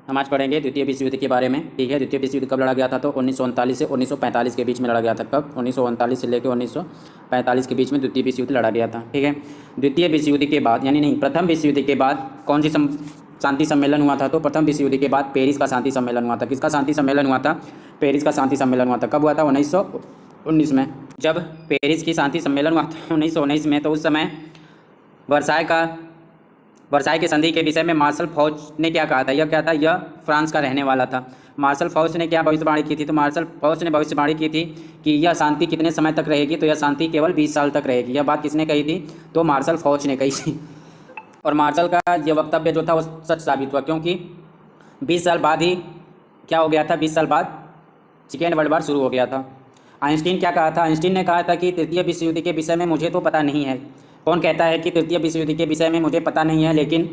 हम आज पढ़ेंगे द्वितीय विश्व युद्ध के बारे में। ठीक है, द्वितीय विश्व युद्ध कब लड़ा गया था? तो 1939 से 1945 के बीच में लड़ा गया था। कब? 1939 से लेकर 1945 के बीच में द्वितीय विश्व युद्ध लड़ा गया था। ठीक है, द्वितीय विश्व युद्ध के बाद यानी नहीं, प्रथम विश्व युद्ध के बाद कौन सी शांति सम्मेलन हुआ था? तो प्रथम विश्व युद्ध के बाद पेरिस का शांति सम्मेलन हुआ था। किसका शांति सम्मेलन हुआ था? पेरिस का शांति सम्मेलन हुआ था। कब हुआ था? 1919 में। जब पेरिस की शांति सम्मेलन हुआ था 1919 में, तो उस समय वर्साई के संधि के विषय में मार्शल फौज ने क्या कहा था? यह क्या था? यह फ्रांस का रहने वाला था। मार्शल फौज ने क्या भविष्यवाणी की थी? तो मार्शल फौज ने भविष्यवाणी की थी कि यह शांति कितने समय तक रहेगी? तो यह शांति केवल 20 साल तक रहेगी। यह बात किसने कही थी? तो मार्शल फौज ने कही थी। और मार्शल का यह वक्तव्य जो था वो सच साबित हुआ, क्योंकि 20 साल बाद ही क्या हो गया था? 20 साल बाद सेकेंड वर्ल्ड वॉर शुरू हो गया था। आइंस्टीन क्या कहा था? आइंस्टीन ने कहा था कि तृतीय विश्व युद्ध के विषय में मुझे तो पता नहीं है। कौन कहता है कि तृतीय विश्व युद्ध के विषय में मुझे पता नहीं है, लेकिन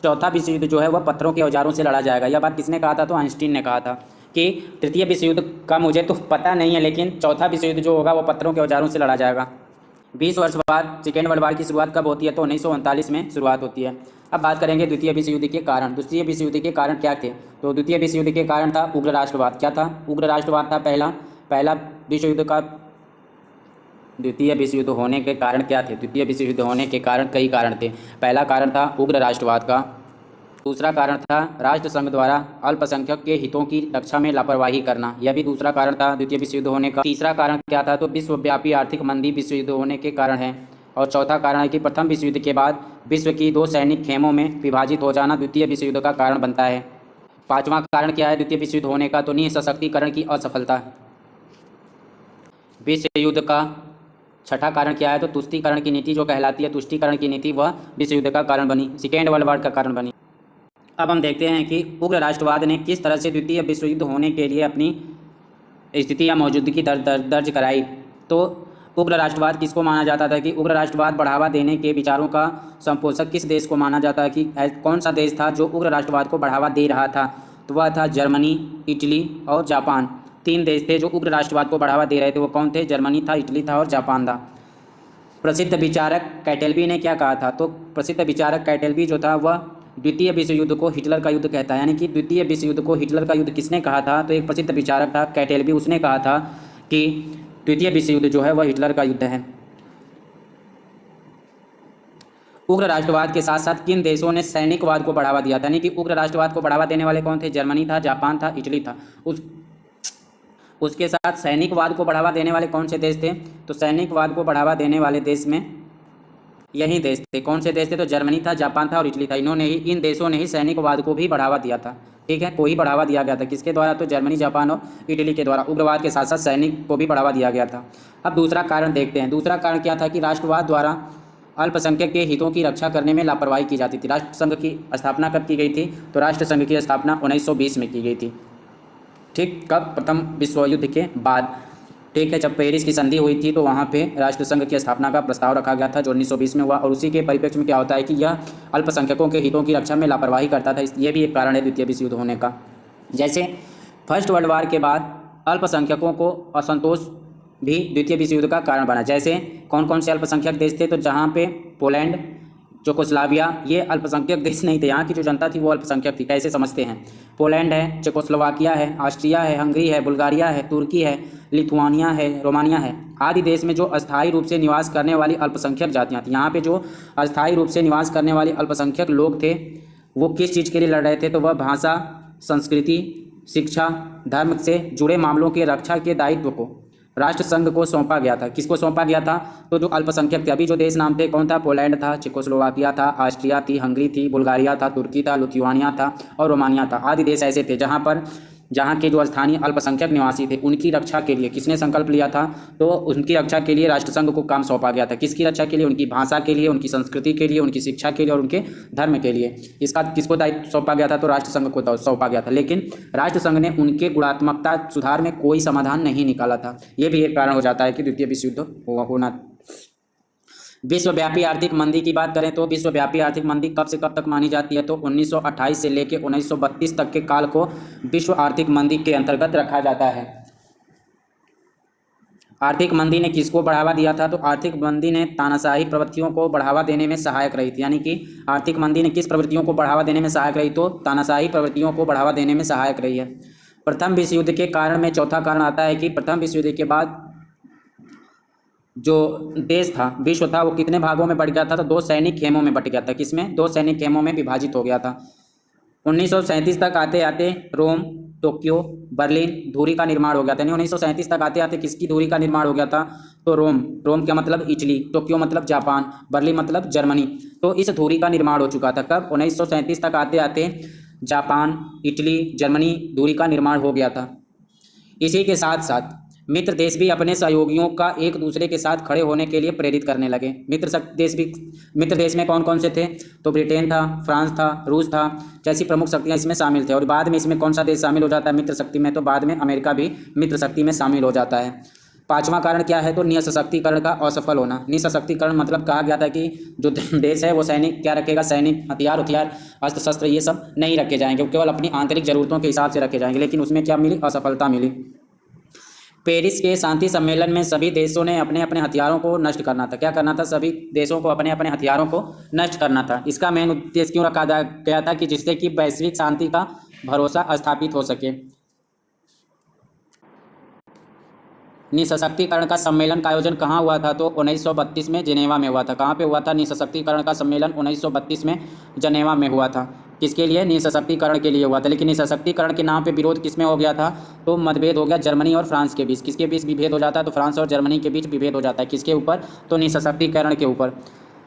चौथा विश्व युद्ध जो है वह पत्थरों के औजारों से लड़ा जाएगा? यह बात किसने कहा था? तो आइंस्टीन ने कहा था कि तृतीय विश्व युद्ध का मुझे तो पता नहीं है, लेकिन चौथा विश्व युद्ध जो होगा वो पत्थरों के औजारों से लड़ा जाएगा। 20 वर्ष बाद सेकेंड वर्ल्ड वॉर की शुरुआत कब होती है? तो 1939 में शुरुआत होती है। अब बात करेंगे द्वितीय विश्व युद्ध के कारण। द्वितीय विश्व युद्ध के कारण क्या थे? तो द्वितीय विश्व युद्ध के कारण था उग्र राष्ट्रवाद। क्या था? उग्र राष्ट्रवाद था। पहला विश्व युद्ध का द्वितीय विश्व युद्ध होने के कारण क्या थे? द्वितीय विश्व युद्ध होने के कारण कई कारण थे। पहला कारण था उग्र राष्ट्रवाद का। दूसरा कारण था राष्ट्रसंघ द्वारा अल्पसंख्यक के हितों की रक्षा में लापरवाही करना। यह भी दूसरा कारण था द्वितीय विश्व युद्ध होने का। तीसरा कारण क्या था? तो विश्वव्यापी आर्थिक मंदी विश्व युद्ध होने के कारण है। और चौथा कारण है कि प्रथम विश्व युद्ध के बाद विश्व की 2 सैनिक खेमों में विभाजित हो जाना द्वितीय विश्व युद्ध का कारण बनता है। पाँचवां कारण क्या है द्वितीय विश्व युद्ध होने का? तो निःसशक्तिकरण की असफलता। विश्व युद्ध का छठा कारण क्या है? तो तुष्टीकरण की नीति जो कहलाती है, तुष्टीकरण की नीति, वह विश्व युद्ध का कारण बनी, सेकेंड वर्ल्ड वॉर का कारण बनी। अब हम देखते हैं कि उग्र राष्ट्रवाद ने किस तरह से द्वितीय विश्व युद्ध होने के लिए अपनी स्थिति या मौजूदगी दर्ज कराई। तो उग्र राष्ट्रवाद किसको माना जाता था? कि उग्र राष्ट्रवाद बढ़ावा देने के विचारों का संपोषक किस देश को माना जाता है? कि कौन सा देश था जो उग्र राष्ट्रवाद को बढ़ावा दे रहा था? तो वह था जर्मनी, इटली और जापान। 3 देश थे जो उग्र राष्ट्रवाद को बढ़ावा दे रहे थे। वो कौन थे? जर्मनी था, इटली था और जापान था। प्रसिद्ध विचारक कैटेलबी ने क्या कहा था? तो प्रसिद्ध विचारक कैटेलबी जो था वह द्वितीय विश्व युद्ध को हिटलर का युद्ध कहता है। यानी कि द्वितीय विश्व युद्ध को हिटलर का युद्ध किसने कहा था? तो एक प्रसिद्ध विचारक था कैटेलबी, उसने कहा था कि द्वितीय विश्व युद्ध जो है वह हिटलर का युद्ध है। उग्र राष्ट्रवाद के साथ साथ किन देशों ने सैनिकवाद को बढ़ावा दिया था? यानी कि उग्र राष्ट्रवाद को बढ़ावा देने वाले कौन थे? जर्मनी था, जापान था, इटली था। उसके साथ सैनिकवाद को बढ़ावा देने वाले कौन से देश थे? तो सैनिकवाद को बढ़ावा देने वाले देश में यही देश थे। कौन से देश थे? तो जर्मनी था, जापान था और इटली था। इन देशों ने ही सैनिकवाद को भी बढ़ावा दिया था। ठीक है, को ही बढ़ावा दिया गया था। किसके द्वारा? तो जर्मनी, जापान और इटली के द्वारा उग्रवाद के साथ साथ सैनिक को भी बढ़ावा दिया गया था। अब दूसरा कारण देखते हैं। दूसरा कारण क्या था? कि राष्ट्रवाद द्वारा अल्पसंख्यक के हितों की रक्षा करने में लापरवाही की जाती थी। राष्ट्रसंघ की स्थापना कब की गई थी? तो राष्ट्रसंघ की स्थापना 1920 में की गई थी। ठीक, कब? प्रथम विश्व युद्ध के बाद। ठीक है, जब पेरिस की संधि हुई थी तो वहाँ पे राष्ट्रसंघ की स्थापना का प्रस्ताव रखा गया था जो 1920 में हुआ। और उसी के परिप्रेक्ष्य में क्या होता है कि यह अल्पसंख्यकों के हितों की रक्षा में लापरवाही करता था। ये भी एक कारण है द्वितीय विश्व युद्ध होने का। जैसे फर्स्ट वर्ल्ड वॉर के बाद अल्पसंख्यकों को असंतोष भी द्वितीय विश्व युद्ध का कारण बना। जैसे कौन कौन से अल्पसंख्यक देश थे? तो जहाँ पे पोलैंड, चेकोस्लोवाकिया, ये अल्पसंख्यक देश नहीं थे। यहाँ की जो जनता थी वो अल्पसंख्यक थी। कैसे समझते हैं? पोलैंड है, चेकोस्लोवाकिया है, ऑस्ट्रिया है, हंगरी है, बुल्गारिया है, तुर्की है, लिथुआनिया है, रोमानिया है आदि देश में जो अस्थायी रूप से निवास करने वाली अल्पसंख्यक जातियाँ थी। यहाँ पे जो अस्थायी रूप से निवास करने वाले अल्पसंख्यक लोग थे वो किस चीज़ के लिए लड़ रहे थे? तो वह भाषा, संस्कृति, शिक्षा, धर्म से जुड़े मामलों के रक्षा के दायित्व को राष्ट्रसंघ को सौंपा गया था। किसको सौंपा गया था? तो जो अल्पसंख्यक थे, अभी जो देश नाम थे कौन था? पोलैंड था, चेकोस्लोवाकिया था, ऑस्ट्रिया थी, हंगरी थी, बुल्गारिया था, तुर्की था, लिथुआनिया था और रोमानिया था आदि देश ऐसे थे जहाँ के जो स्थानीय अल्पसंख्यक निवासी थे उनकी रक्षा के लिए किसने संकल्प लिया था? तो उनकी रक्षा के लिए राष्ट्रसंघ को काम सौंपा गया था। किसकी रक्षा के लिए? उनकी भाषा के लिए, उनकी संस्कृति के लिए, उनकी शिक्षा के लिए और उनके धर्म के लिए। इसका किसको दायित्व सौंपा गया था? तो राष्ट्रसंघ को सौंपा गया था। लेकिन राष्ट्रसंघ ने उनके गुणात्मकता सुधार में कोई समाधान नहीं निकाला था। ये भी एक कारण हो जाता है कि द्वितीय विश्व युद्ध होना। विश्वव्यापी आर्थिक मंदी की बात करें तो विश्वव्यापी आर्थिक मंदी कब से कब तक मानी जाती है? तो 1928 से लेकर 1932 तक के काल को विश्व आर्थिक मंदी के अंतर्गत रखा जाता है। आर्थिक मंदी ने किसको बढ़ावा दिया था? तो आर्थिक मंदी ने तानाशाही प्रवृत्तियों को बढ़ावा देने में सहायक रही थी। यानी कि आर्थिक मंदी ने किस प्रवृत्तियों को बढ़ावा देने में सहायक रही? तो तानाशाही प्रवृत्तियों को बढ़ावा देने में सहायक रही है। प्रथम विश्व युद्ध के कारण में चौथा कारण आता है कि प्रथम विश्व युद्ध के बाद जो देश था, विश्व था, वो कितने भागों में बढ़ गया था? तो दो सैनिक खेमों में बट गया था। किसमें? दो सैनिक खेमों में विभाजित हो गया था। 1937 तक आते आते रोम, टोक्यो, बर्लिन धुरी का निर्माण हो गया था। यानी 1937 तक आते आते किसकी धुरी का निर्माण हो गया था? तो रोम। रोम क्या मतलब? इटली। टोक्यो मतलब जापान। बर्लिन मतलब जर्मनी। तो इस धुरी का निर्माण हो चुका था। कब? 1937 तक आते आते जापान, इटली, जर्मनी धुरी का निर्माण हो गया था। इसी के साथ साथ मित्र देश भी अपने सहयोगियों का एक दूसरे के साथ खड़े होने के लिए प्रेरित करने लगे। मित्र देश में कौन कौन से थे? तो ब्रिटेन था, फ्रांस था, रूस था, जैसी प्रमुख शक्तियां इसमें शामिल थे। और बाद में इसमें कौन सा देश शामिल हो जाता है मित्र शक्ति में? तो बाद में अमेरिका भी मित्र शक्ति में शामिल हो जाता है। पांचवा कारण क्या है? तो निःशक्तिकरण का असफल होना। निःशक्तिकरण मतलब कहा गया था कि जो देश है वो सैनिक क्या रखेगा? सैनिक हथियार अस्त्र शस्त्र ये सब नहीं रखे जाएंगे, वो केवल अपनी आंतरिक जरूरतों के हिसाब से रखे जाएंगे। लेकिन उसमें क्या मिली? असफलता मिली। पेरिस के शांति सम्मेलन में सभी देशों ने अपने अपने हथियारों को नष्ट करना था। क्या करना था? सभी देशों को अपने अपने हथियारों को नष्ट करना था। इसका मेन उद्देश्य क्यों रखा गया था? कि जिससे कि वैश्विक शांति का भरोसा स्थापित हो सके। निःशक्तिकरण का सम्मेलन का आयोजन कहाँ हुआ था? तो 1932 में जिनेवा में हुआ था। कहाँ पे हुआ था निःशक्तिकरण का सम्मेलन? 1932 में जिनेवा में हुआ था। किसके लिए? निःशक्तिकरण के लिए हुआ था। लेकिन निःशक्तिकरण के नाम पे विरोध किसमें हो गया था? तो मतभेद हो गया जर्मनी और फ्रांस के बीच। किसके बीच विभेद हो जाता है? तो फ्रांस और जर्मनी के बीच विभेद हो जाता है। किसके ऊपर? तो निःशक्तिकरण के ऊपर।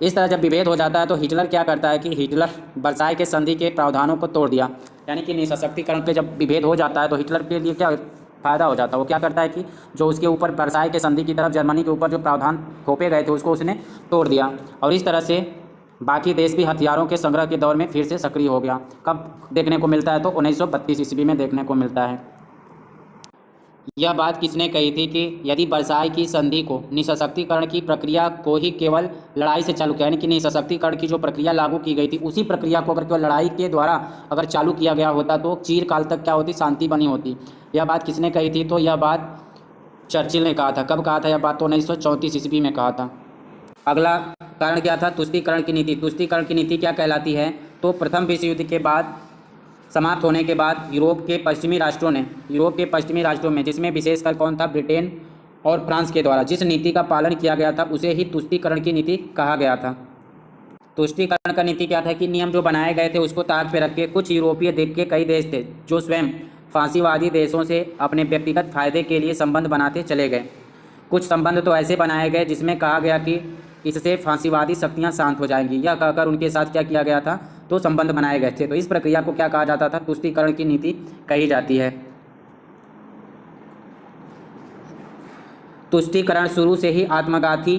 इस तरह जब विभेद हो जाता है तो हिटलर क्या करता है कि हिटलर वर्साई के संधि के प्रावधानों को तोड़ दिया। यानी कि निःशक्तिकरण पे जब विभेद हो जाता है तो हिटलर के लिए क्या फायदा हो जाता है? वो क्या करता है कि जो उसके ऊपर वर्साई के संधि की तरफ जर्मनी के ऊपर जो प्रावधान थोपे गए थे उसको उसने तोड़ दिया। और इस तरह से बाकी देश भी हथियारों के संग्रह के दौर में फिर से सक्रिय हो गया। कब देखने को मिलता है? तो 1932 ईस्वी में देखने को मिलता है। यह बात किसने कही थी कि यदि वर्साई की संधि को निःशक्तिकरण की प्रक्रिया को ही केवल लड़ाई से चालू किया, यानी कि निःशक्तिकरण की जो प्रक्रिया लागू की गई थी उसी प्रक्रिया को अगर केवल लड़ाई के द्वारा अगर चालू किया गया होता तो चिरकाल तक क्या होती? शांति बनी होती। यह बात किसने कही थी? तो यह बात चर्चिल ने कहा था। कब कहा था यह बात? तो 1934 ईस्वी में कहा था। अगला कारण क्या था? तुष्टीकरण की नीति। तुष्टीकरण की नीति क्या कहलाती है? तो प्रथम विश्व युद्ध के बाद समाप्त होने के बाद यूरोप के पश्चिमी राष्ट्रों में जिसमें विशेषकर कौन था? ब्रिटेन और फ्रांस के द्वारा जिस नीति का पालन किया गया था उसे ही तुष्टीकरण की नीति कहा गया था। तुष्टीकरण का नीति क्या था? कि नियम जो बनाए गए थे उसको ताक पे रख के कुछ यूरोपीय देश के कई देश थे जो स्वयं फांसीवादी देशों से अपने व्यक्तिगत फायदे के लिए संबंध बनाते चले गए। कुछ संबंध तो ऐसे बनाए गए जिसमें कहा गया कि इससे फांसीवादी शक्तियां शांत हो जाएंगी। यह कहकर उनके साथ क्या किया गया था? तो संबंध बनाए गए थे। तो इस प्रक्रिया को क्या कहा जाता था? तुष्टीकरण की नीति कही जाती है। तुष्टीकरण शुरू से ही आत्मघाती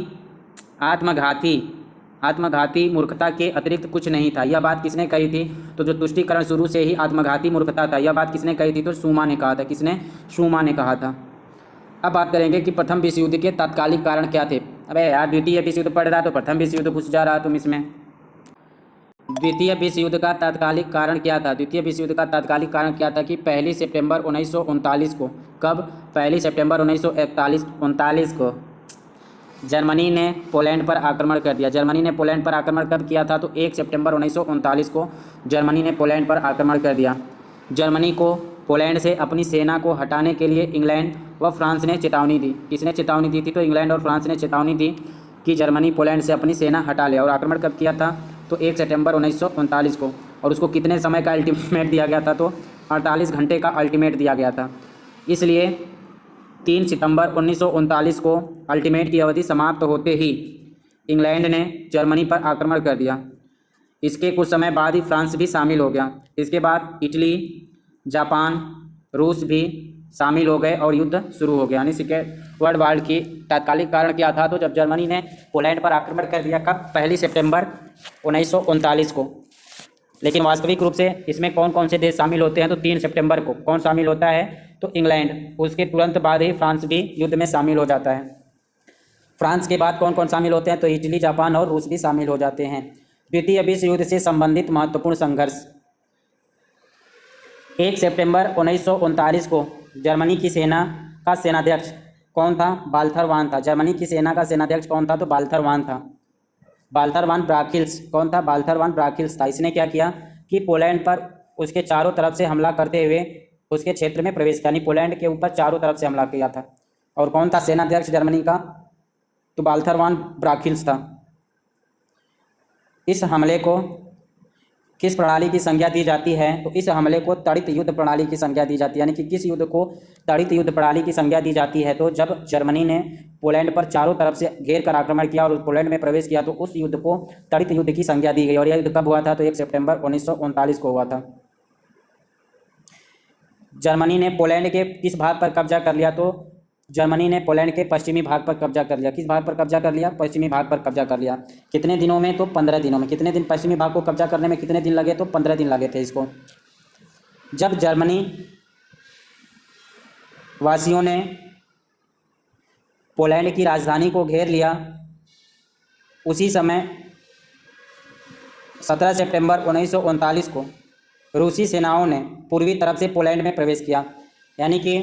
मूर्खता के अतिरिक्त कुछ नहीं था। यह बात किसने कही थी? तो जो तुष्टीकरण शुरू से ही आत्मघाती मूर्खता था, यह बात किसने कही थी? तो शूमा ने कहा था। किसने? शूमा ने कहा था। अब बात करेंगे कि प्रथम विश्व युद्ध के तात्कालिक कारण क्या थे। अबे यार, द्वितीय विश्व युद्ध पढ़ रहा है तो प्रथम विश्व युद्ध घुस जा रहा तुम इसमें। द्वितीय विश्व युद्ध का तात्कालिक कारण क्या था? द्वितीय विश्व युद्ध का तात्कालिक कारण क्या था? कि 1 सितंबर 1939 को, कब? 1 सितंबर 1939 को जर्मनी ने पोलैंड पर आक्रमण कर दिया। जर्मनी ने पोलैंड पर आक्रमण कब किया था? तो 1 सितंबर 1939 को जर्मनी ने पोलैंड पर आक्रमण कर दिया। जर्मनी को पोलैंड से अपनी सेना को हटाने के लिए इंग्लैंड व फ्रांस ने चेतावनी दी। किसने चेतावनी दी थी? तो इंग्लैंड और फ्रांस ने चेतावनी दी कि जर्मनी पोलैंड से अपनी सेना हटा ले। और आक्रमण कब किया था? तो 1 सितंबर 1939 को। और उसको कितने समय का अल्टीमेट दिया गया था? तो 48 घंटे का अल्टीमेट दिया गया था। इसलिए 3 सितंबर 1939 को अल्टीमेट की अवधि समाप्त होते ही इंग्लैंड ने जर्मनी पर आक्रमण कर दिया। इसके कुछ समय बाद ही फ्रांस भी शामिल हो गया। इसके बाद इटली, जापान, रूस भी शामिल हो गए और युद्ध शुरू हो गया। यानी सेकेंड वर्ल्ड वॉर की तात्कालिक कारण क्या था? तो जब जर्मनी ने पोलैंड पर आक्रमण कर दिया। कब? 1 सितंबर 1939 को। लेकिन वास्तविक रूप से इसमें कौन कौन से देश शामिल होते हैं? तो 3 सितंबर को कौन शामिल होता है? तो इंग्लैंड। उसके तुरंत बाद ही फ्रांस भी युद्ध में शामिल हो जाता है। फ्रांस के बाद कौन कौन शामिल होते हैं? तो इटली, जापान और रूस भी शामिल हो जाते हैं। द्वितीय विश्व युद्ध से संबंधित महत्वपूर्ण संघर्ष। 1 सितंबर 1939 को जर्मनी की सेना का सेनाध्यक्ष कौन था? वाल्थर वान था। जर्मनी की सेना का सेनाध्यक्ष कौन था? तो वाल्थर वान था। वाल्थर वान ब्राखिल्स कौन था? वाल्थर वान ब्राखिल्स था। इसने क्या किया कि पोलैंड पर उसके चारों तरफ से हमला करते हुए उसके क्षेत्र में प्रवेश किया, यानी पोलैंड के ऊपर चारों तरफ से हमला किया था। और कौन था सेनाध्यक्ष जर्मनी का? तो वाल्थर वान ब्राखिल्स था। इस हमले को किस प्रणाली की संज्ञा दी जाती है? तो इस हमले को त्वरित युद्ध प्रणाली की संज्ञा दी जाती है। यानी कि किस युद्ध को त्वरित युद्ध प्रणाली की संज्ञा दी जाती है? तो जब जर्मनी ने पोलैंड पर चारों तरफ से घेर कर आक्रमण किया और पोलैंड में प्रवेश किया तो उस युद्ध को त्वरित युद्ध की संज्ञा दी गई। और यह युद्ध कब हुआ था? तो 1 सितंबर 1939 को हुआ था। जर्मनी ने पोलैंड के किस भाग पर कब्जा कर लिया? तो जर्मनी ने पोलैंड के पश्चिमी भाग पर कब्जा कर लिया। किस भाग पर कब्जा कर लिया? पश्चिमी भाग पर कब्जा कर लिया। कितने दिनों में? तो 15 दिनों में। कितने दिन पश्चिमी भाग को कब्जा करने में कितने दिन लगे? तो 15 दिन लगे थे इसको। जब जर्मनी वासियों ने पोलैंड की राजधानी को घेर लिया उसी समय 17 सितंबर 1939 को रूसी सेनाओं ने पूर्वी तरफ से पोलैंड में प्रवेश किया। यानी कि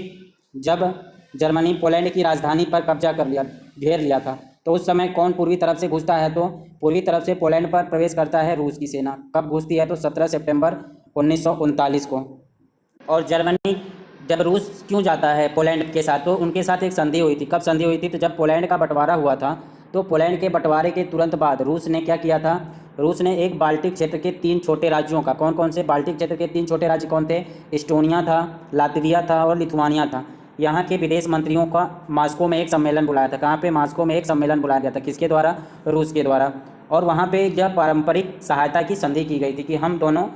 जब जर्मनी पोलैंड की राजधानी पर कब्जा कर लिया, घेर लिया था, तो उस समय कौन पूर्वी तरफ से घुसता है? तो पूर्वी तरफ से पोलैंड पर प्रवेश करता है रूस की सेना। कब घुसती है? तो 17 सितंबर 1939 को। और जर्मनी जब रूस क्यों जाता है पोलैंड के साथ? तो उनके साथ एक संधि हुई थी। कब संधि हुई थी? तो जब पोलैंड का बंटवारा हुआ था तो पोलैंड के बंटवारे के तुरंत बाद रूस ने क्या किया था? रूस ने एक बाल्टिक क्षेत्र के 3 छोटे राज्यों का, कौन कौन से बाल्टिक क्षेत्र के 3 छोटे राज्य कौन थे? एस्टोनिया था, लातविया था और लिथुआनिया था। यहाँ के विदेश मंत्रियों का मॉस्को में एक सम्मेलन बुलाया था। कहाँ पे? मॉस्को में एक सम्मेलन बुलाया गया था। किसके द्वारा? रूस के द्वारा। और वहाँ पे जब पारंपरिक सहायता की संधि की गई थी कि हम दोनों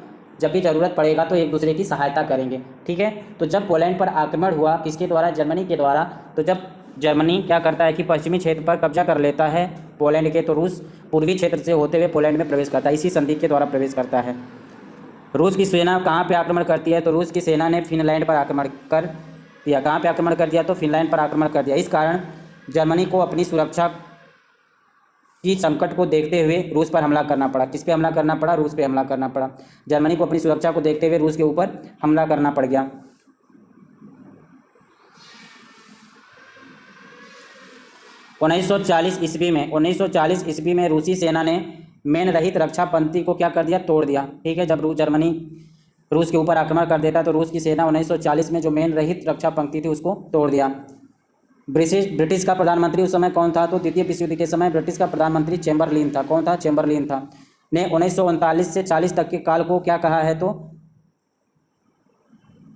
जब भी ज़रूरत पड़ेगा तो एक दूसरे की सहायता करेंगे। ठीक है। तो जब पोलैंड पर आक्रमण हुआ किसके द्वारा? जर्मनी के द्वारा। तो जब जर्मनी क्या करता है कि पश्चिमी क्षेत्र पर कब्जा कर लेता है पोलैंड के, तो रूस पूर्वी क्षेत्र से होते हुए पोलैंड में प्रवेश करता है। इसी संधि के द्वारा प्रवेश करता है। रूस की सेना कहाँ पे आक्रमण करती है? तो रूस की सेना ने फिनलैंड पर आक्रमण कर दिया। कहाँ पे आक्रमण कर दिया? तो फिनलैंड पर आक्रमण कर दिया। इस कारण जर्मनी को अपनी सुरक्षा की संकट को देखते हुए रूस पर हमला करना पड़ा। किस पे हमला करना पड़ा? रूस पे हमला करना पड़ा। जर्मनी को अपनी सुरक्षा को देखते हुए रूस के ऊपर हमला करना पड़ गया। 1940 ईस्वी में रूसी सेना ने मेन रहित रक्षा पंक्ति को क्या कर दिया? तोड़ दिया। ठीक है। जब जर्मनी रूस के ऊपर आक्रमण कर देता तो रूस की सेना 1940 में जो मेन रहित रक्षा पंक्ति थी उसको तोड़ दिया। ब्रिटिश का प्रधानमंत्री उस समय कौन था? तो द्वितीय विश्व युद्ध के समय ब्रिटिश का प्रधानमंत्री चैम्बरलिन था। कौन था? चैम्बरलिन था। ने 1939 से 40 तक के काल को क्या कहा है? तो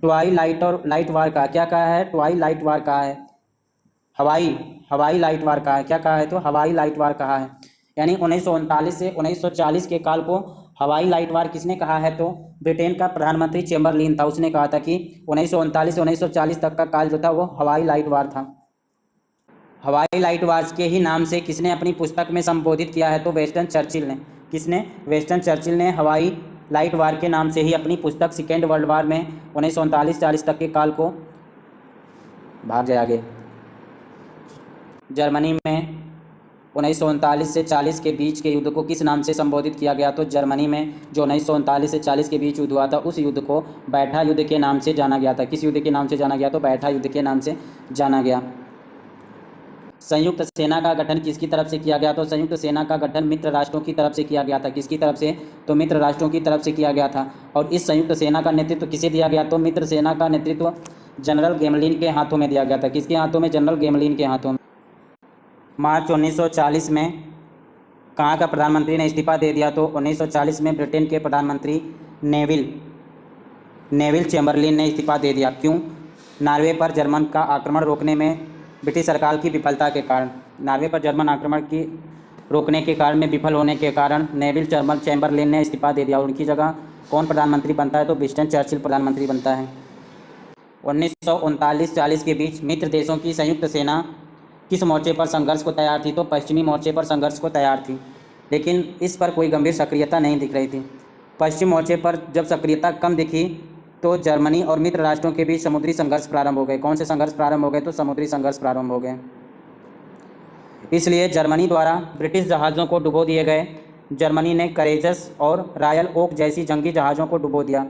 ट्वाइलाइट और लाइट वार कहा। क्या कहा है? ट्वाइलाइट वार कहा है। हवाई लाइट वार कहा है। क्या कहा है? तो हवाई लाइट वार कहा है। यानी 1939 से 1940 के काल को हवाई लाइट वार किसने कहा है? तो ब्रिटेन का प्रधानमंत्री चैम्बरलिन था। उसने कहा था कि 1939 से 1940 तक का काल जो था वो हवाई लाइट वार था। हवाई लाइट वार्स के ही नाम से किसने अपनी पुस्तक में संबोधित किया है? तो वेस्टन चर्चिल ने। किसने? वेस्टन चर्चिल ने हवाई लाइट वार के नाम से ही अपनी पुस्तक सेकेंड वर्ल्ड वार में 1939-40 तक के काल को भाग जाए आगे। जर्मनी में 1939 से 40 के बीच के युद्ध को किस नाम से संबोधित किया गया? तो जर्मनी में जो 1939 से 40 के बीच युद्ध हुआ था उस युद्ध को बैठा युद्ध के नाम से जाना गया था। किस युद्ध के नाम से जाना गया? तो बैठा युद्ध के नाम से जाना गया। संयुक्त सेना का गठन किसकी तरफ से किया गया? तो संयुक्त सेना का गठन मित्र राष्ट्रों की तरफ से किया गया था। किसकी तरफ से? तो मित्र राष्ट्रों की तरफ से किया गया था। और इस संयुक्त सेना का नेतृत्व किसे दिया गया? तो मित्र सेना का नेतृत्व जनरल गेमलिन के हाथों में दिया गया था। किसके हाथों में? जनरल गेमलिन के हाथों में। मार्च 1940 में कहाँ का प्रधानमंत्री ने इस्तीफा दे दिया? तो 1940 में ब्रिटेन के प्रधानमंत्री नेविल चैम्बरलिन ने इस्तीफा दे दिया। क्यों? नॉर्वे पर जर्मन का आक्रमण रोकने में ब्रिटिश सरकार की विफलता के कारण, नॉर्वे पर जर्मन आक्रमण की रोकने के कारण में विफल होने के कारण नेविल चैम्बरलिन ने इस्तीफा दे दिया। उनकी जगह कौन प्रधानमंत्री बनता है? तो विंस्टन चर्चिल प्रधानमंत्री बनता है। 1939-40 के बीच मित्र देशों की संयुक्त सेना किस मोर्चे पर संघर्ष को तैयार थी? तो पश्चिमी मोर्चे पर संघर्ष को तैयार थी, लेकिन इस पर कोई गंभीर सक्रियता नहीं दिख रही थी। पश्चिम मोर्चे पर जब सक्रियता कम दिखी तो जर्मनी और मित्र राष्ट्रों के बीच समुद्री संघर्ष प्रारंभ हो गए। कौन से संघर्ष प्रारंभ हो गए? तो समुद्री संघर्ष प्रारंभ हो गए। इसलिए जर्मनी द्वारा ब्रिटिश जहाज़ों को डुबो दिए गए। जर्मनी ने करेजस और रॉयल ओक जैसी जंगी जहाज़ों को डुबो दिया।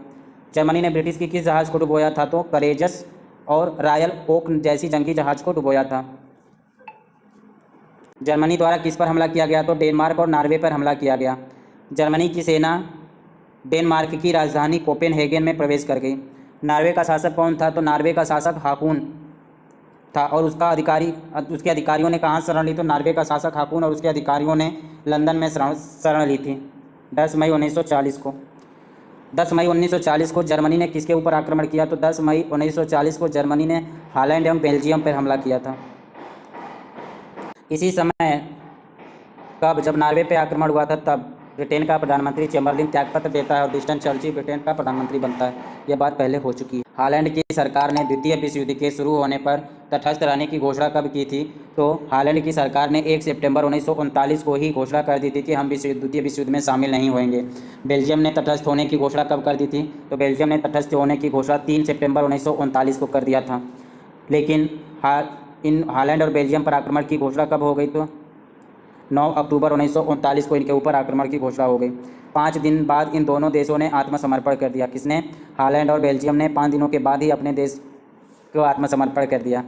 जर्मनी ने ब्रिटिश की किस जहाज़ को डुबोया था? तो करेजस और रॉयल ओक जैसी जंगी जहाज को डुबोया था। जर्मनी द्वारा किस पर हमला किया गया? तो डेनमार्क और नॉर्वे पर हमला किया गया। जर्मनी की सेना डेनमार्क की राजधानी कोपेनहेगन में प्रवेश कर गई। नॉर्वे का शासक कौन था? तो नॉर्वे का शासक हाकून था और उसके अधिकारियों ने कहाँ शरण ली? तो नॉर्वे का शासक हाकून और उसके अधिकारियों ने लंदन में शरण ली थी 10 मई 1940 को। 10 मई 1940 को जर्मनी ने किसके ऊपर आक्रमण किया? तो 10 मई 1940 को जर्मनी ने हॉलैंड एवं बेल्जियम पर हमला किया था। इसी समय कब, जब नॉर्वे पे आक्रमण हुआ था, तब ब्रिटेन का प्रधानमंत्री चैम्बरलिन त्यागपत्र देता है और विंस्टन चर्चिल ब्रिटेन का प्रधानमंत्री बनता है। यह बात पहले हो चुकी है। हॉलैंड की सरकार ने द्वितीय विश्व युद्ध के शुरू होने पर तटस्थ रहने की घोषणा कब की थी? तो हॉलैंड की सरकार ने 1 सितंबर 1939 को ही घोषणा कर दी थी कि हम द्वितीय विश्व युद्ध में शामिल नहीं होंगे। बेल्जियम ने तटस्थ होने की घोषणा कब कर दी थी? तो बेल्जियम ने तटस्थ होने की घोषणा 3 सितंबर 1939 को कर दिया था। लेकिन इन हॉलैंड और बेल्जियम पर आक्रमण की घोषणा कब हो गई? तो 9 अक्टूबर 1939 को इनके ऊपर आक्रमण की घोषणा हो गई। 5 दिन बाद इन दोनों देशों ने आत्मसमर्पण कर दिया। किसने? हॉलैंड और बेल्जियम ने 5 दिनों के बाद ही अपने देश को आत्मसमर्पण कर दिया।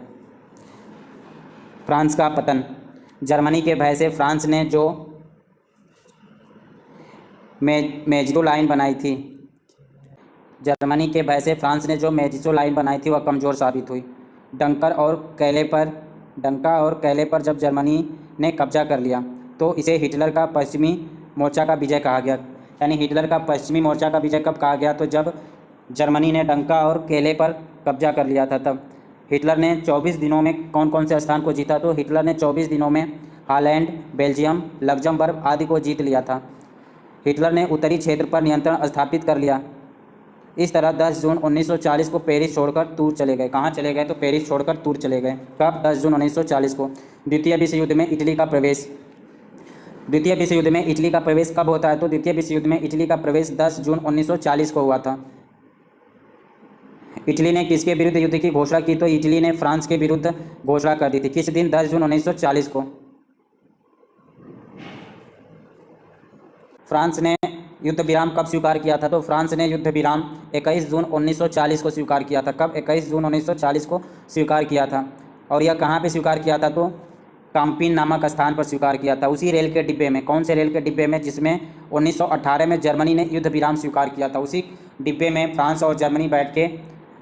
फ्रांस का पतन। जर्मनी के भय से फ्रांस ने जो मेजिगो लाइन बनाई थी, जर्मनी के भय से फ्रांस ने जो मेजिगो लाइन बनाई थी वह कमज़ोर साबित हुई। डंका और कैले पर जब जर्मनी ने कब्जा कर लिया तो इसे हिटलर का पश्चिमी मोर्चा का विजय कहा गया। यानी हिटलर का पश्चिमी मोर्चा का विजय कब कहा गया? तो जब जर्मनी ने डंका और कैले पर कब्जा कर लिया था तब। हिटलर ने 24 दिनों में कौन कौन से स्थान को जीता? तो हिटलर ने 24 दिनों में हॉलैंड, बेल्जियम, लग्जमबर्ग आदि को जीत लिया था। हिटलर ने उत्तरी क्षेत्र पर नियंत्रण स्थापित कर लिया। इस तरह 10 जून 1940 को पेरिस छोड़कर दूर चले गए। कहाँ चले गए? तो पेरिस छोड़कर दूर चले गए। कब? 10 जून 1940 को। द्वितीय विश्व युद्ध में इटली का प्रवेश। द्वितीय विश्व युद्ध में इटली का प्रवेश कब होता है? तो द्वितीय विश्व युद्ध में इटली का प्रवेश 10 जून 1940 को हुआ था। इटली ने किसके विरुद्ध युद्ध की घोषणा की? तो इटली ने फ्रांस के विरुद्ध घोषणा कर दी थी। किस दिन? 10 जून 1940 को। फ्रांस ने युद्ध विराम कब स्वीकार किया था? तो फ्रांस ने युद्ध विराम 21 जून 1940 को स्वीकार किया था। कब? 21 जून 1940 को स्वीकार किया था। और यह कहाँ पे स्वीकार किया था? तो काम्पिन नामक स्थान पर स्वीकार किया था, उसी रेल के डिब्बे में। कौन से रेल के डिब्बे में? जिसमें 1918 में जर्मनी ने युद्ध विराम स्वीकार किया था। उसी डिब्बे में फ्रांस और जर्मनी बैठ के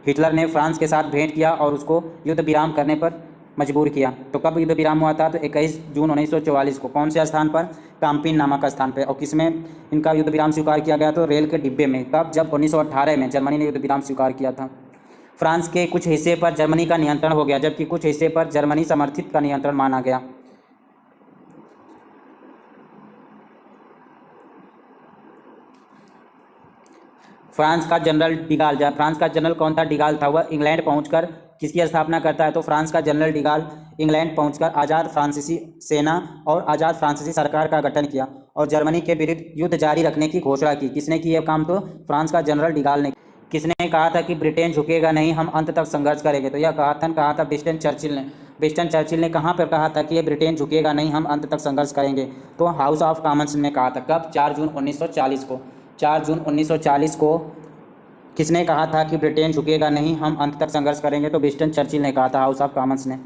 हिटलर ने फ्रांस के साथ भेंट किया और उसको युद्ध विराम करने पर मजबूर किया। तो कब युद्ध विराम हुआ था? तो 21 जून 1944 को। कौन से स्थान पर? काम्पिन नामक स्थान पर। और किसमें इनका युद्ध विराम स्वीकार किया गया? तो रेल के डिब्बे में। कब? जब 1918 में जर्मनी ने युद्ध विराम स्वीकार किया था। फ्रांस के कुछ हिस्से पर जर्मनी का नियंत्रण हो गया, जबकि कुछ हिस्से पर जर्मनी समर्थित का नियंत्रण माना गया। फ्रांस का जनरल डिगाल, फ्रांस का जनरल कौन था? डिगाल था। वह इंग्लैंड पहुंचकर किसकी स्थापना करता है? तो फ्रांस का जनरल डिगाल इंग्लैंड पहुंचकर आज़ाद फ्रांसीसी सेना और आज़ाद फ्रांसीसी सरकार का गठन किया और जर्मनी के विरुद्ध युद्ध जारी रखने की घोषणा की। किसने की यह काम? तो फ्रांस का जनरल डिगाल ने। किसने कहा था कि ब्रिटेन झुकेगा नहीं, हम अंत तक संघर्ष करेंगे? तो यह कहा था विंस्टन चर्चिल ने। विंस्टन चर्चिल ने कहाँ पर कहा था कि ये ब्रिटेन झुकेगा नहीं, हम अंत तक संघर्ष करेंगे? तो हाउस ऑफ कॉमन्स ने कहा था। कब? 4 जून 1940 को। 4 जून 1940 को किसने कहा था कि ब्रिटेन झुकेगा नहीं, हम अंत तक संघर्ष करेंगे? तो विंस्टन चर्चिल ने कहा था, हाउस ऑफ कॉमन्स ने।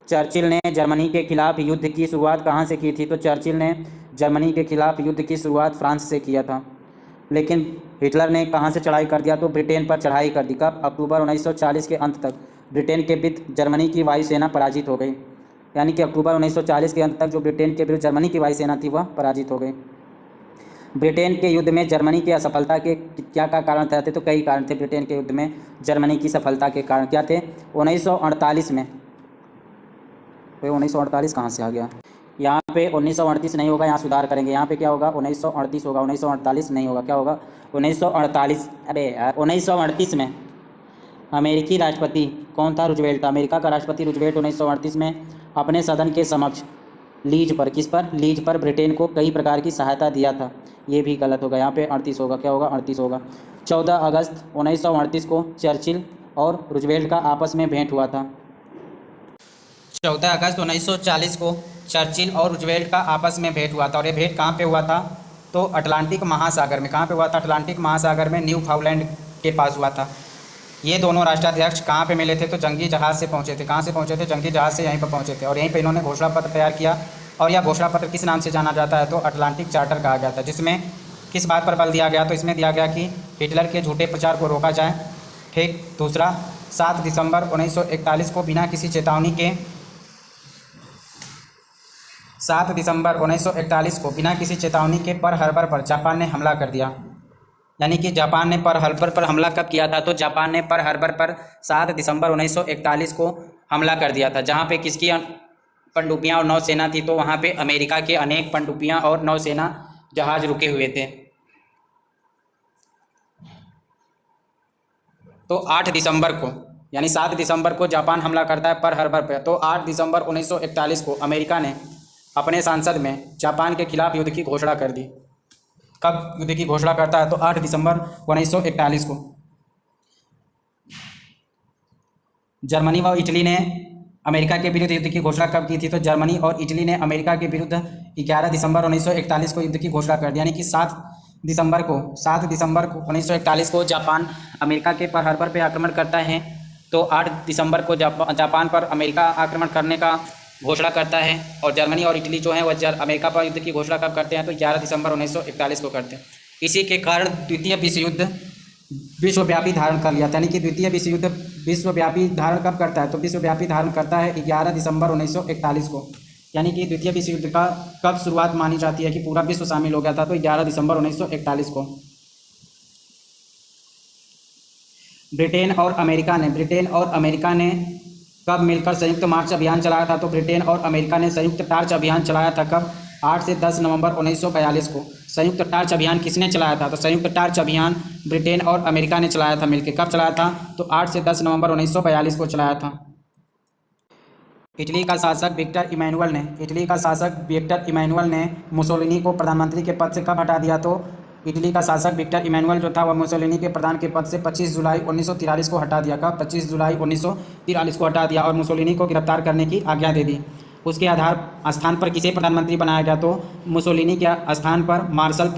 चर्चिल ने जर्मनी के खिलाफ युद्ध की शुरुआत कहाँ से की थी? तो चर्चिल ने जर्मनी के खिलाफ युद्ध की शुरुआत फ्रांस से किया था। लेकिन हिटलर ने कहाँ से चढ़ाई कर दिया? तो ब्रिटेन पर चढ़ाई कर दी। कब? अक्टूबर 1940 के अंत तक ब्रिटेन के विरुद्ध जर्मनी की वायुसेना पराजित हो गई। यानी कि अक्टूबर 1940 के अंत तक जो ब्रिटेन के विरुद्ध जर्मनी की वायुसेना थी वह पराजित हो गई। ब्रिटेन के युद्ध में जर्मनी की असफलता के क्या कारण थे? तो कई कारण थे ब्रिटेन के युद्ध में जर्मनी की सफलता के कारण। क्या थे? 1948 में। तो 1948 कहाँ से आ गया? यहाँ पे 1938 नहीं होगा, यहाँ सुधार करेंगे। यहाँ पे क्या होगा? 1938 होगा, 1948 नहीं होगा। क्या होगा? 1948। अरे यार, 1938 में अमेरिकी राष्ट्रपति कौन था? रूजवेल्ट था। अमेरिका का राष्ट्रपति रूजवेल्ट 1938 में अपने सदन के समक्ष लीज पर, किस पर? लीज पर ब्रिटेन को कई प्रकार की सहायता दिया था। ये भी गलत होगा, यहाँ पे 38 होगा। क्या होगा? 38 होगा। 14 अगस्त 1938 को चर्चिल और रूजवेल्ट का आपस में भेंट हुआ था। 14 अगस्त 1940 को चर्चिल और रूजवेल्ट का आपस में भेंट हुआ था। और ये भेंट कहाँ पे हुआ था? तो अटलांटिक महासागर में। कहाँ पे हुआ था? अटलांटिक महासागर में न्यूफाउंडलैंड के पास हुआ था। ये दोनों राष्ट्राध्यक्ष कहाँ पे मिले थे? तो जंगी जहाज़ से पहुँचे थे। कहाँ से पहुँचे थे? जंगी जहाज़ से यहीं पर पहुँचे थे और यहीं पे इन्होंने घोषणा पत्र तैयार किया। और यह घोषणा पत्र किस नाम से जाना जाता है? तो अटलांटिक चार्टर कहा गया था। जिसमें किस बात पर बल दिया गया? तो इसमें दिया गया कि हिटलर के झूठे प्रचार को रोका जाए। ठीक। दूसरा, 7 दिसंबर 1941 को बिना किसी चेतावनी के 7 दिसंबर 1941 को बिना किसी चेतावनी के पर्ल हार्बर पर जापान ने हमला कर दिया। यानी कि जापान ने पर्ल हार्बर पर हमला कब किया था? तो जापान ने पर्ल हार्बर पर 7 दिसंबर 1941 को हमला कर दिया था। जहाँ पे किसकी पनडुब्बियाँ और नौसेना थी? तो वहाँ पे अमेरिका के अनेक पनडुब्बियाँ और नौसेना जहाज रुके हुए थे। तो 8 दिसंबर को, यानी 7 दिसंबर को जापान हमला करता है पर्ल हार्बर पर। तो 8 दिसंबर 1941 को अमेरिका ने अपने संसद में जापान के खिलाफ युद्ध की घोषणा कर दी। कब युद्ध की घोषणा करता है? तो 8 दिसंबर 1941 को। जर्मनी व इटली ने अमेरिका के विरुद्ध युद्ध की घोषणा कब की थी? तो जर्मनी और इटली ने अमेरिका के विरुद्ध 11 दिसंबर 1941 को युद्ध की घोषणा कर दी। यानी कि 7 दिसंबर को 1941 को जापान अमेरिका के पर्ल हार्बर पे आक्रमण करता है। तो 8 दिसंबर को जापान पर अमेरिका आक्रमण करने का घोषणा करता है। और जर्मनी और इटली जो है वह अमेरिका पर युद्ध की घोषणा कब करते हैं? तो 11 दिसंबर 1941 को करते हैं। इसी के कारण द्वितीय विश्व युद्ध विश्वव्यापी धारण कर लिया था। यानी कि द्वितीय विश्व युद्ध विश्वव्यापी धारण कब करता है? तो विश्वव्यापी धारण करता है 11 दिसंबर 1941 को। यानी कि द्वितीय विश्व युद्ध का कब शुरुआत मानी जाती है कि पूरा विश्व शामिल हो गया था? तो 11 दिसंबर 1941 को। ब्रिटेन और अमेरिका ने कब मिलकर संयुक्त मार्च अभियान चलाया था? तो ब्रिटेन और अमेरिका ने संयुक्त टार्च अभियान चलाया था। कब? 8 से 10 नवंबर 1942 को। संयुक्त टार्च अभियान किसने चलाया था? तो संयुक्त टार्च अभियान ब्रिटेन और अमेरिका ने चलाया था मिलकर। कब चलाया था? तो 8 से 10 नवंबर 1942 को चलाया था। इटली का शासक विक्टर इमैनुअल ने मुसोलिनी को प्रधानमंत्री के पद से कब हटा दिया? तो इटली का शासक विक्टर इमैनुअल जो था वह मुसोलिनी के प्रधान के पद से 25 जुलाई 1943 को हटा दिया। कब? 25 जुलाई 1943 को हटा दिया और मुसोलिनी को गिरफ्तार करने की आज्ञा दे दी। उसके स्थान पर किसे प्रधानमंत्री बनाया गया? तो मुसोलिनी के स्थान पर मार्शल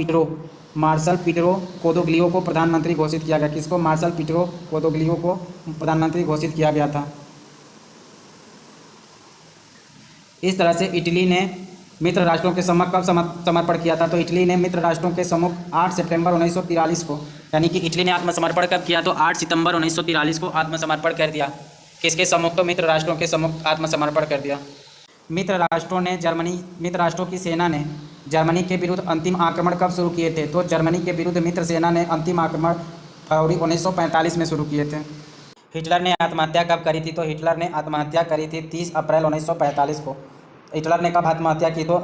पीटरो कोदोग्लियो को प्रधानमंत्री घोषित किया गया। किसको? मार्शल पीटरो कोदोग्लियो को प्रधानमंत्री घोषित किया गया था। इस तरह से इटली ने मित्र राष्ट्रों के सम्मुख कब समर्पण किया था? तो इटली ने मित्र राष्ट्रों के सम्मुख 8 सितंबर 1943 को। यानी कि इटली ने आत्मसमर्पण कब किया? तो 8 सितंबर 1943 को आत्मसमर्पण कर दिया। किसके सम्मुख? तो मित्र राष्ट्रों के सम्मुख आत्मसमर्पण कर दिया। मित्र राष्ट्रों की सेना ने जर्मनी के विरुद्ध अंतिम आक्रमण कब शुरू किए थे? तो जर्मनी के विरुद्ध मित्र सेना ने अंतिम आक्रमण फरवरी 1945 में शुरू किए थे। हिटलर ने आत्महत्या कब करी थी? तो हिटलर ने आत्महत्या करी थी 30 अप्रैल 1945 को। हिटलर ने कब आत्महत्या की? तो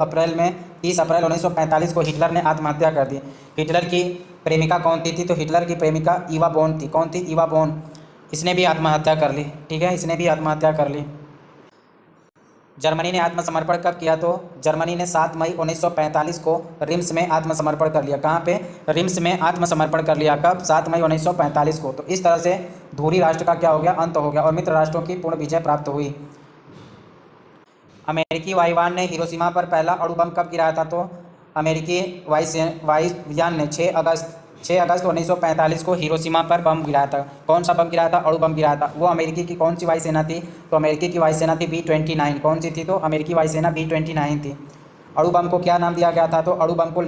30 अप्रैल 1945 को हिटलर ने आत्महत्या कर दी। हिटलर की प्रेमिका कौन थी? तो हिटलर की प्रेमिका ईवा बोन थी। कौन थी? ईवा बोन। इसने भी आत्महत्या कर ली। ठीक है, इसने भी आत्महत्या कर ली। जर्मनी ने आत्मसमर्पण कब किया? तो जर्मनी ने 7 मई 1945 को रिम्स में आत्मसमर्पण कर लिया। कहाँ पे? रिम्स में आत्मसमर्पण कर लिया। कब? 7 मई 1945 को। तो इस तरह से धुरी राष्ट्र का क्या हो गया? अंत हो गया और मित्र राष्ट्रों की पूर्ण विजय प्राप्त हुई। अमेरिकी वायुयान ने हिरोशिमा पर पहला अणु बम कब गिराया था? तो अमेरिकी वायुयान ने 6 अगस्त 1945 को हिरोशिमा पर बम गिराया था। कौन सा बम गिराया था? अणु बम गिराया था। वो अमेरिकी की कौन सी वायुसेना थी? तो अमेरिकी की वायुसेना थी B-29। कौन सी थी? तो अमेरिकी वायुसेना B-29 थी। अणु बम को क्या नाम दिया गया था? तो अणु बम को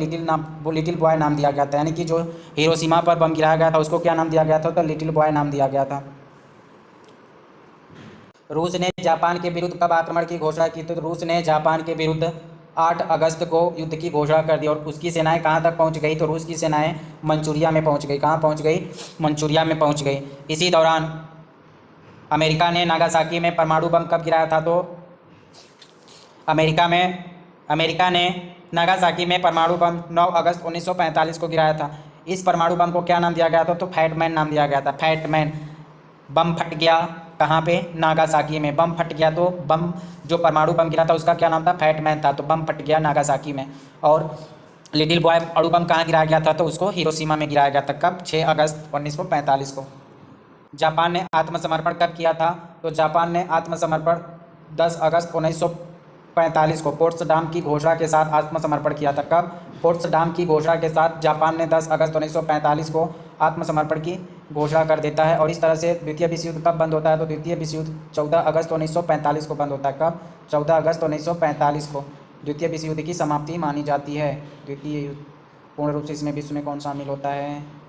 लिटिल बॉय नाम दिया गया था। यानी कि जो हिरोशिमा पर बम गिराया गया था उसको क्या नाम दिया गया था? तो लिटिल बॉय नाम दिया गया था। रूस ने जापान के विरुद्ध कब आक्रमण की घोषणा की? तो रूस ने जापान के विरुद्ध 8 अगस्त को युद्ध की घोषणा कर दी। और उसकी सेनाएं कहाँ तक पहुँच गई? तो रूस की सेनाएं मंचूरिया में पहुँच गई। कहाँ पहुँच गई? मंचूरिया में पहुँच गई। इसी दौरान अमेरिका ने नागासाकी में परमाणु बम कब गिराया था? तो अमेरिका ने नागासाकी में परमाणु बम 9 अगस्त 1945 को गिराया था। इस परमाणु बम को क्या नाम दिया गया था? तो फैटमैन नाम दिया गया था। फैटमैन। बम फट गया कहाँ पे? नागासाकी में बम फट गया। तो बम जो परमाणु बम गिरा था उसका क्या नाम था? फैटमैन था। तो बम फट गया नागासाकी में। और लिटिल बॉय अणु बम कहाँ गिराया गया था? तो उसको हिरोशिमा में गिराया गया था। कब? 6 अगस्त 1945 को। जापान ने आत्मसमर्पण कब किया था? तो जापान ने आत्मसमर्पण 10 अगस्त 1945 को पोट्सडाम की घोषणा के साथ आत्मसमर्पण किया था। कब? पोट्सडाम की घोषणा के साथ जापान ने 10 अगस्त 1945 को आत्मसमर्पण की घोषणा कर देता है। और इस तरह से द्वितीय विश्व युद्ध कब बंद होता है? तो द्वितीय विश्व युद्ध 14 अगस्त 1945 को बंद होता है। कब? 14 अगस्त 1945 को द्वितीय विश्व युद्ध की समाप्ति मानी जाती है। द्वितीय युद्ध पूर्ण रूप से इसमें विश्व में कौन शामिल होता है?